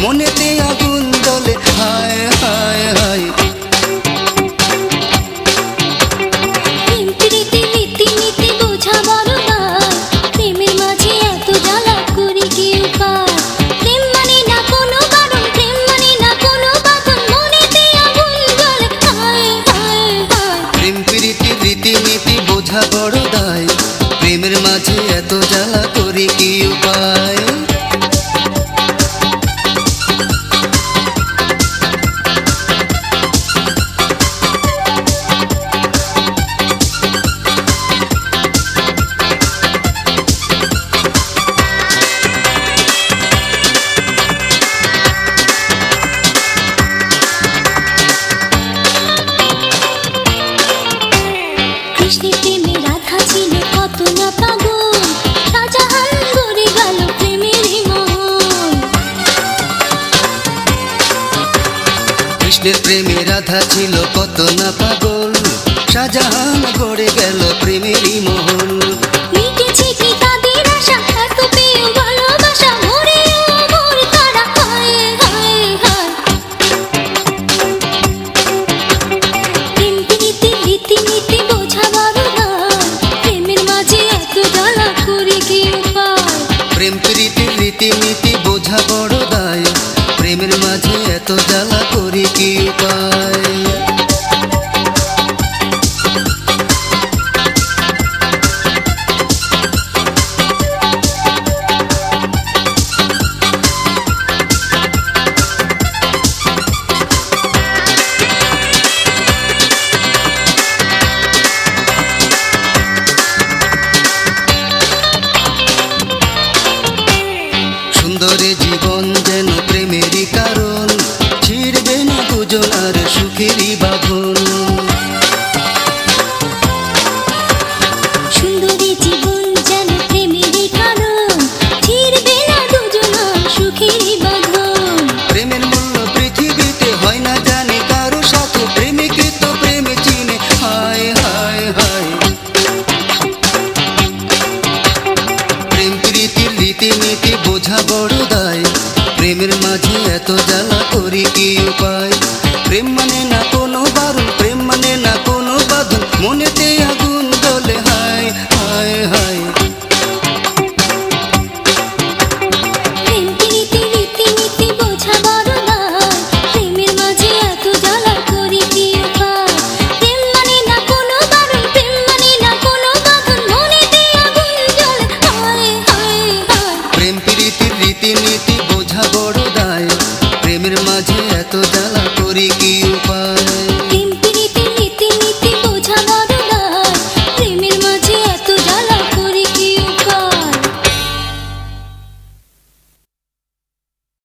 মনেতে আগুন জ্বলে হায় হায় হায়। রীতিনীতি বোঝা বড় দায়, প্রেমের মাঝে এত জ্বালা করি কি উপায়। কৃষ্ণের প্রেমে রাধা ছিল কত না পাগল, শাহজাহান গড়ে গেল প্রেমেরই মহল। কৃষ্ণের প্রেমে রাধা ছিল কত না পাগল, শাহজাহান গড়ে গেল প্রেমেরই মহল। মিটেছে কি তাদের আশা, এত পেয়েও ভালোবাসা, মরেও অমর তারা হায় হায় হায়। প্রেম প্রীতি রীতিনীতি বোঝা বড় দায়, প্রেমের মাঝে এত জ্বালা করে কি উপায়। প্রেম প্রীতির রীতিনীতি বোঝা বড় দায়, প্রেমের মাঝে এত জ্বালা করি কি উপায়। সুন্দরে জীবন যেন প্রেমেরই কারণ, ছিড়বে না দুজনার সুখেরই বাঁধন। সুন্দরী জীবন যেন প্রেমেরই কারণ, ছিড়বে না দুজনার সুখেরই বাঁধন। প্রেমের মূল্য পৃথিবীতে হয় না জানি কারো সাথে, প্রেমিকে তো প্রেমে চিনে হায় হায় হায়। প্রেম প্রীতির রীতিনীতি বোঝা বড় দায়, প্রেমের মাঝে এত জ্বালা করি কি উপায়। প্রেম মানে না কোনো বারণ, প্রেম মানে না কোনো বাঁধন, মনেতে আগুন জ্বলে হায় হায় হায়। প্রেম প্রীতি রীতিনীতি বোঝা বড় দায়, প্রেমের মাঝে এত জ্বালা করি কি উপায়। প্রেম মানে না কোনো বারণ, প্রেম মানে না কোনো বাঁধন, মনেতে আগুন জ্বলে হায় হায় হায়। প্রেম প্রীতির রীতিনীতি বোঝা বড় দায়, প্রেমের মাঝে এত জ্বালা করি কি